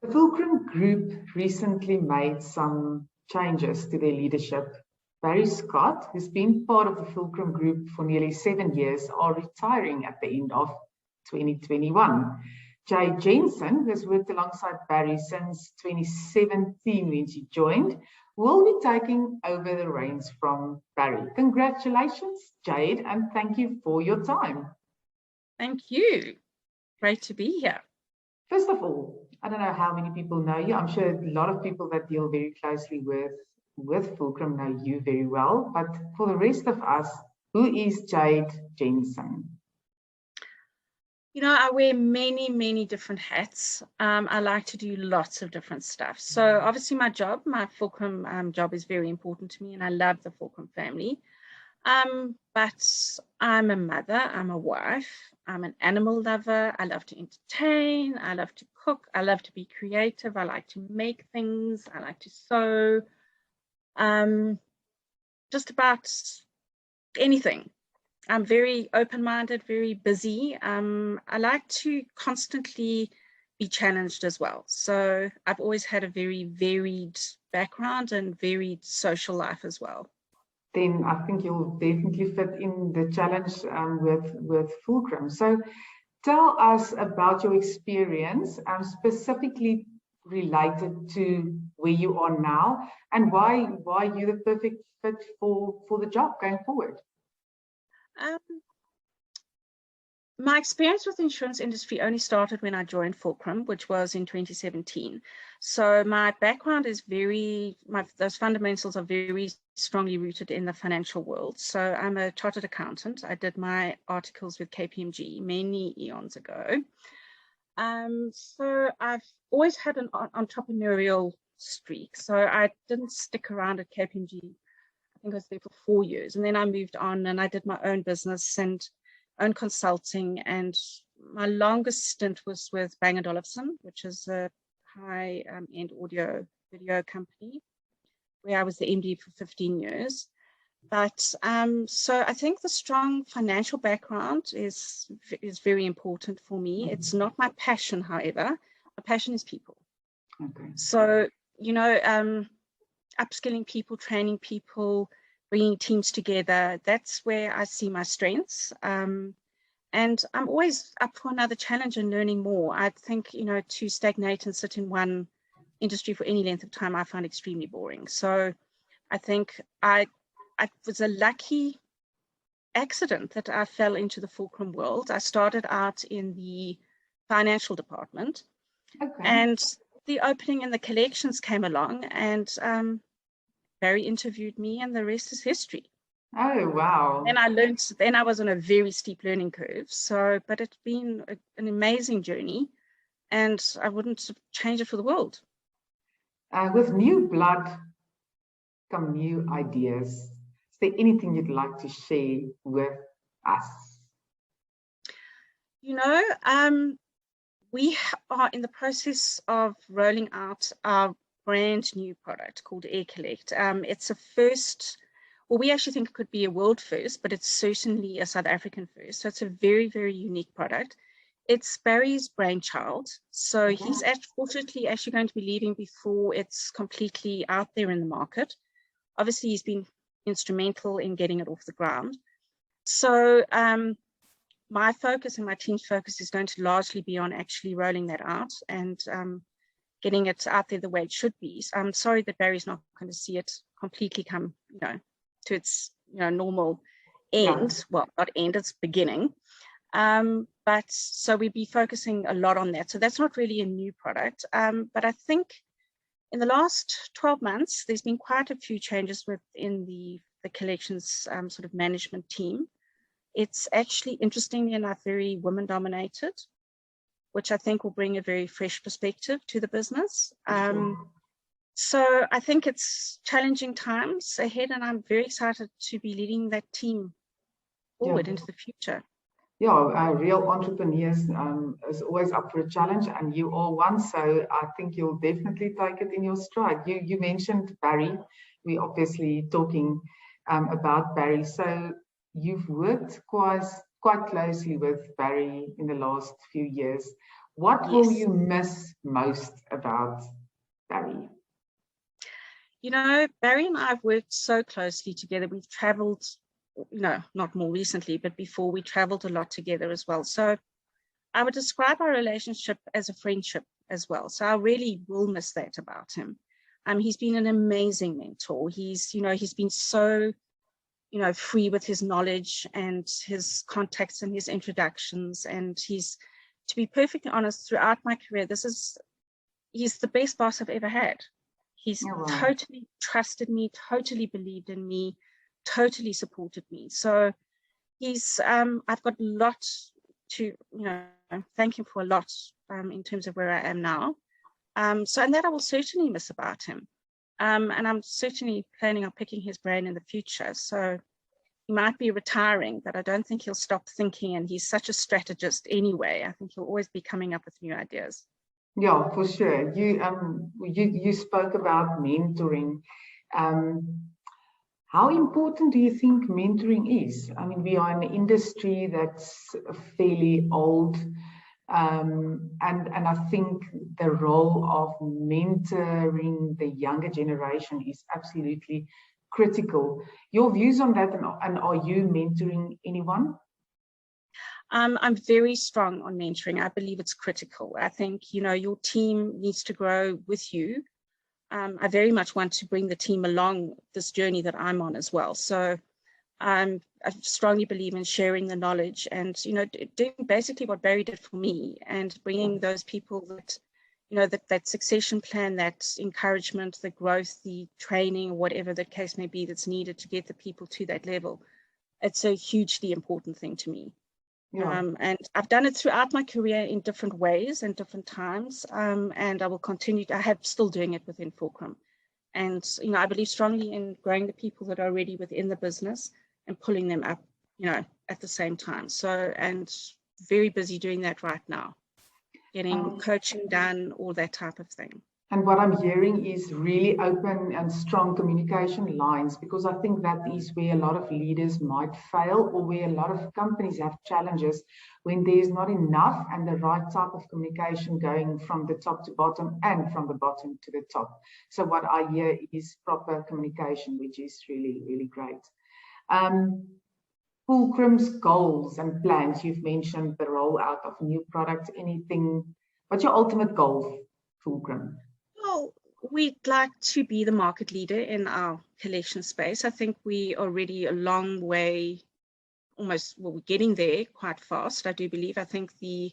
The Fulcrum Group recently made some changes to their leadership. Barry Scott, who's been part of the Fulcrum Group for nearly 7 years, are retiring at the end of 2021. Jade Jensen, who has worked alongside Barry since 2017 when she joined, will be taking over the reins from Barry. Congratulations, Jade, and thank you for your time. Thank you. Great to be here. First of all, I don't know how many people know you. I'm sure a lot of people that deal very closely with Fulcrum know you very well. But for the rest of us, who is Jade Jensen? You know, I wear many, many different hats. I like to do lots of different stuff. So obviously my job, my Fulcrum job is very important to me, and I love the Fulcrum family. But I'm a mother, I'm a wife, I'm an animal lover. I love to entertain, I love to cook, I love to be creative, I like to make things, I like to sew, just about anything. I'm very open-minded, very busy. I like to constantly be challenged as well. So I've always had a very varied background and varied social life as well. Then I think you'll definitely fit in the challenge with Fulcrum. So tell us about your experience, specifically related to where you are now, and why you're the perfect fit for the job going forward. My experience with the insurance industry only started when I joined Fulcrum, which was in 2017. So my background is those fundamentals are very strongly rooted in the financial world. So I'm a chartered accountant. I did my articles with KPMG many eons ago. So I've always had an entrepreneurial streak. So I didn't stick around at KPMG. I think I was there for 4 years, and then I moved on and I did my own business and own consulting, and my longest stint was with Bang & Olufsen, which is a high-end audio video company, where I was the MD for 15 years. But so I think the strong financial background is very important for me. It's not my passion, however. My passion is people. Okay. So, you know, upskilling people, training people, bringing teams together, that's where I see my strengths. And I'm always up for another challenge and learning more. I think, you know, to stagnate and sit in one industry for any length of time, I find extremely boring. So I think I was a lucky accident that I fell into the Fulcrum world. I started out in the financial department, and the opening and the collections came along, and Barry interviewed me, and the rest is history. Oh, wow. And I learned, then I was on a very steep learning curve. So, but it's been an amazing journey, and I wouldn't change it for the world. With new blood come new ideas. Is there anything you'd like to share with us? You know, we are in the process of rolling out our brand new product called Air Collect. It's a first, well, we actually think it could be a world first, but it's certainly a South African first. So it's a very, very unique product. It's Barry's brainchild. So he's fortunately actually going to be leaving before it's completely out there in the market. Obviously, he's been instrumental in getting it off the ground. So my focus and my team's focus is going to largely be on actually rolling that out and getting it out there the way it should be. So I'm sorry that Barry's not going to see it completely come, you know, to its, you know, normal end. Yeah. Well, not end, it's beginning. But so we'd be focusing a lot on that. So that's not really a new product. But I think in the last 12 months, there's been quite a few changes within the collections sort of management team. It's actually, interestingly enough, very women-dominated, which I think will bring a very fresh perspective to the business. So I think it's challenging times ahead, and I'm very excited to be leading that team forward into the future. Yeah, real entrepreneurs is always up for a challenge, and you are one, so I think you'll definitely take it in your stride. You mentioned Barry. We're obviously talking about Barry. So you've worked quite closely with Barry in the last few years. What will Yes. you miss most about Barry? You know, Barry and I have worked so closely together. We've traveled, you know, not more recently, but before we traveled a lot together as well. So I would describe our relationship as a friendship as well. So I really will miss that about him. He's been an amazing mentor. He's been so, free with his knowledge and his contacts and his introductions. And to be perfectly honest, throughout my career, he's the best boss I've ever had. He's totally trusted me, totally believed in me, totally supported me. So I've got a lot to, thank him for a lot in terms of where I am now. And that I will certainly miss about him. And I'm certainly planning on picking his brain in the future. So he might be retiring, but I don't think he'll stop thinking. And he's such a strategist anyway. I think he'll always be coming up with new ideas. Yeah, for sure. You spoke about mentoring. How important do you think mentoring is? I mean, we are in an industry that's fairly old, and I think the role of mentoring the younger generation is absolutely critical. Your views on that, and are you mentoring anyone? I'm very strong on mentoring. I believe it's critical. I think, your team needs to grow with you. I very much want to bring the team along this journey that I'm on as well. So I strongly believe in sharing the knowledge and, doing basically what Barry did for me and bringing those people that, that succession plan, that encouragement, the growth, the training, whatever the case may be that's needed to get the people to that level. It's a hugely important thing to me. Yeah. And I've done it throughout my career in different ways and different times. And I will continue. I have still doing it within Fulcrum. And, I believe strongly in growing the people that are already within the business and pulling them up, at the same time. So, and very busy doing that right now, getting coaching done, all that type of thing. And what I'm hearing is really open and strong communication lines, because I think that is where a lot of leaders might fail, or where a lot of companies have challenges when there's not enough and the right type of communication going from the top to bottom and from the bottom to the top. So what I hear is proper communication, which is really, really great. Fulcrum's goals and plans. You've mentioned the rollout of new products. What's your ultimate goal, Fulcrum? Well, we'd like to be the market leader in our collection space. I think we are already a long way, we're getting there quite fast, I do believe. I think the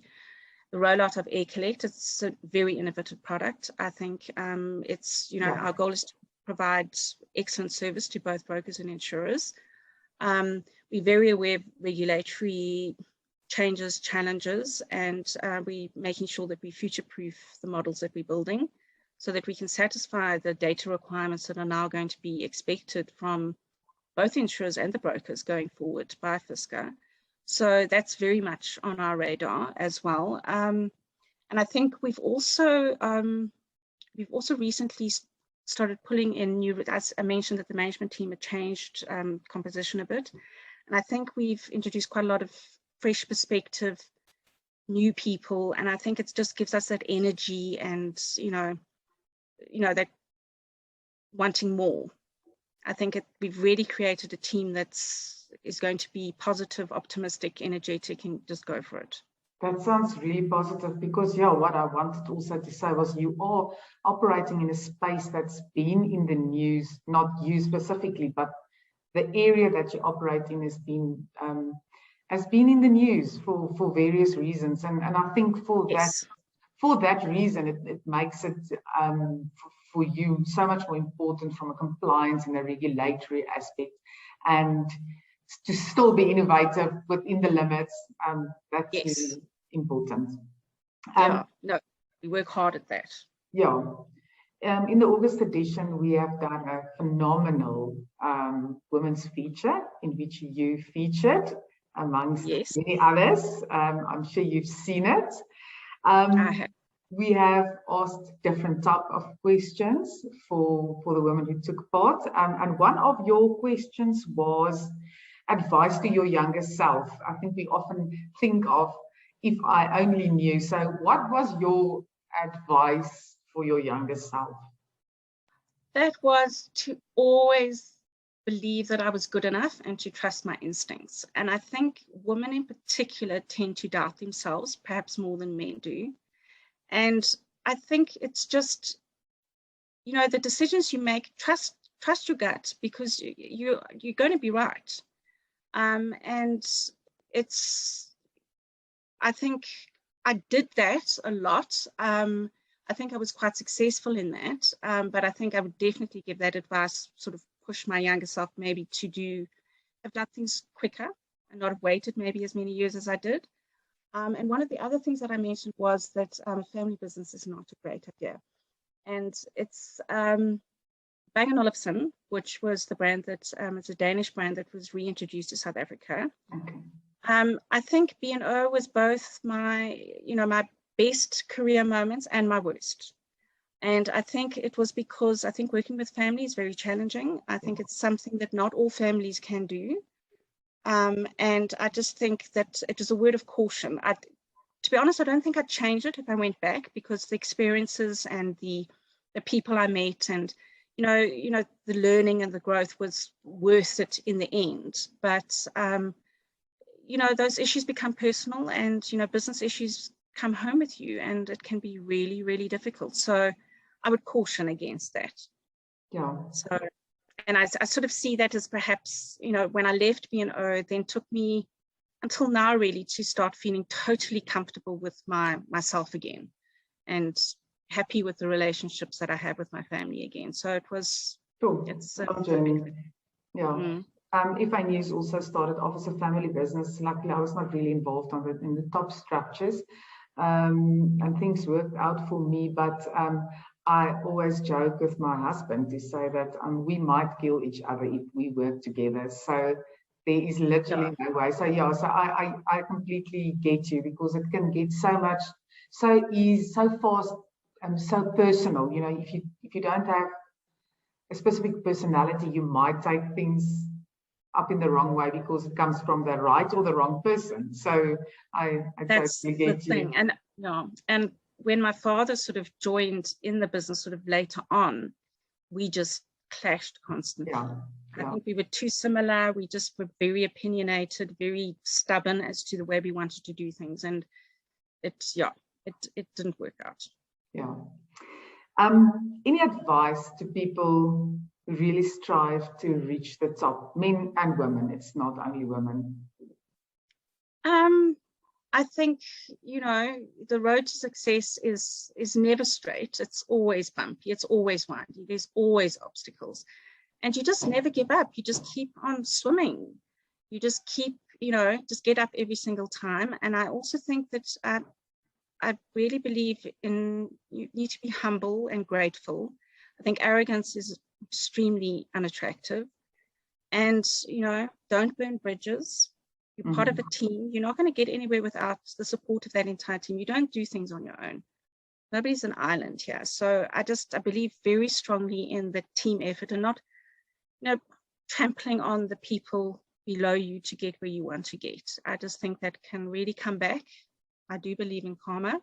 rollout of Air Collect, it's a very innovative product. I think it's, our goal is to provide excellent service to both brokers and insurers. We're very aware of regulatory changes, challenges, and we're making sure that we future-proof the models that we're building, so that we can satisfy the data requirements that are now going to be expected from both insurers and the brokers going forward by FSCA. So that's very much on our radar as well. And I think we've also recently started pulling in new, as I mentioned, that the management team had changed composition a bit. And I think we've introduced quite a lot of fresh perspective, new people, and I think it just gives us that energy and, that wanting more. I think we've really created a team is going to be positive, optimistic, energetic, and just go for it. That sounds really positive, because, what I wanted also to say was you are operating in a space that's been in the news, not you specifically, but the area that you operate in has been in the news for various reasons. And I think for that reason, it makes it for you so much more important from a compliance and a regulatory aspect, and to still be innovative within the limits. That's really important. We work hard at that. In the August edition, we have done a phenomenal women's feature in which you featured amongst many others. I'm sure you've seen it. I have. We have asked different type of questions for the women who took part. And one of your questions was advice to your younger self. I think we often think of if I only knew. So what was your advice for your younger self? That was to always believe that I was good enough and to trust my instincts. And I think women in particular tend to doubt themselves, perhaps more than men do. And I think it's just, you know, the decisions you make, trust your gut, because you're going to be right. And I think I did that a lot. I think I was quite successful in that, but I think I would definitely give that advice, sort of push my younger self maybe to have done things quicker and not have waited maybe as many years as I did. And one of the other things that I mentioned was that family business is not a great idea. And it's Bang & Olufsen, which was the brand that, it's a Danish brand that was reintroduced to South Africa. Okay. I think B&O was both my, my best career moments and my worst. And I think it was because I think working with family is very challenging. I think it's something that not all families can do. And I just think that it was a word of caution. To be honest, I don't think I'd change it if I went back, because the experiences and the people I met and, the learning and the growth was worth it in the end. But, those issues become personal, and, business issues come home with you, and it can be really, really difficult. So I would caution against that. Yeah. So, and I sort of see that as perhaps, when I left B&O, then took me until now really to start feeling totally comfortable with myself again, and happy with the relationships that I have with my family again. So it was, sure. It's a journey. Yeah. FAnews also started off as a family business. Luckily, I was not really involved in the top structures, and things worked out for me. But I always joke with my husband to say that we might kill each other if we work together. So there is literally no way. So yeah, so I completely get you, because it can get so much, so easy, so fast, and so personal. If you don't have a specific personality, you might take things up in the wrong way because it comes from the right or the wrong person. So I totally get you. Thing. And when my father sort of joined in the business sort of later on, we just clashed constantly. I think we were too similar. We just were very opinionated, very stubborn as to the way we wanted to do things, and it didn't work out. Yeah. Any advice to people who really strive to reach the top, men and women? It's not only women. I think, the road to success is never straight. It's always bumpy. It's always windy. There's always obstacles. And you just never give up. You just keep on swimming. You just keep, just get up every single time. And I also think that I really believe you need to be humble and grateful. I think arrogance is extremely unattractive. And, don't burn bridges. You're part of a team. You're not going to get anywhere without the support of that entire team. You don't do things on your own. Nobody's an island here. So I believe very strongly in the team effort, and not, trampling on the people below you to get where you want to get. I just think that can really come back. I do believe in karma,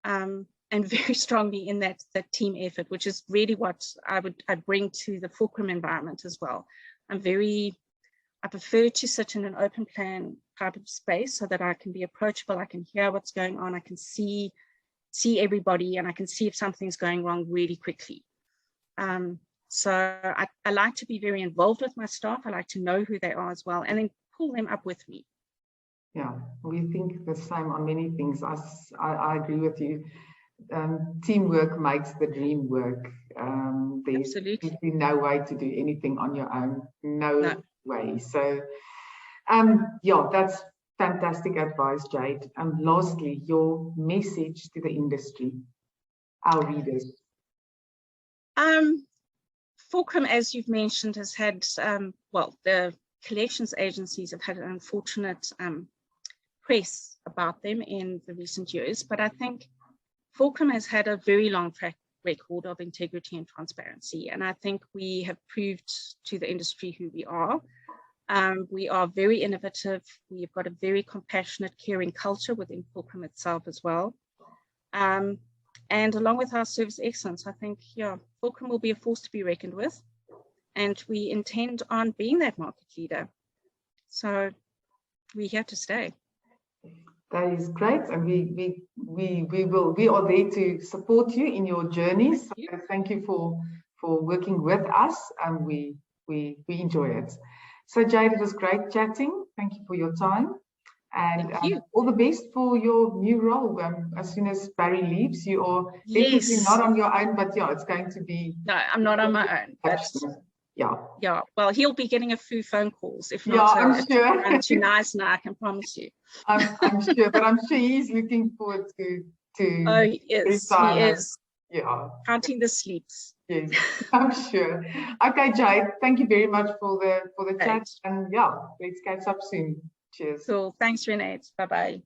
and very strongly in that team effort, which is really what I bring to the Fulcrum environment as well. I prefer to sit in an open plan type of space so that I can be approachable. I can hear what's going on. I can see everybody, and I can see if something's going wrong really quickly. So I like to be very involved with my staff. I like to know who they are as well, and then pull them up with me. Yeah, we think the same on many things. I agree with you. Teamwork makes the dream work. There's Absolutely no way to do anything on your own. No way. So, that's fantastic advice, Jade. Lastly, your message to the industry, our readers. Fulcrum, as you've mentioned, has had, the collections agencies have had an unfortunate press about them in the recent years, but I think Fulcrum has had a very long track record of integrity and transparency, and I think we have proved to the industry who we are. We are very innovative. We've got a very compassionate, caring culture within Fulcrum itself as well. And along with our service excellence, I think, yeah, Fulcrum will be a force to be reckoned with. And we intend on being that market leader. So we're here to stay. That is great, and we are there to support you in your journeys. Thank you for working with us, and we enjoy it. So Jade, it was great chatting. Thank you for your time, and all the best for your new role. As soon as Barry leaves, you are definitely not on your own, but yeah, it's going to be. No, I'm not on my own. Yeah. Well, he'll be getting a few phone calls, if not I'm sure. to nice now, I can promise you. I'm sure, but I'm sure he's looking forward to. Oh, he is. He is. Yeah. Counting the sleeps. Yes, I'm sure. Okay, Jade, thank you very much for the chat, and yeah, let's catch up soon. Cheers. Cool. Thanks, Rianet. Bye-bye.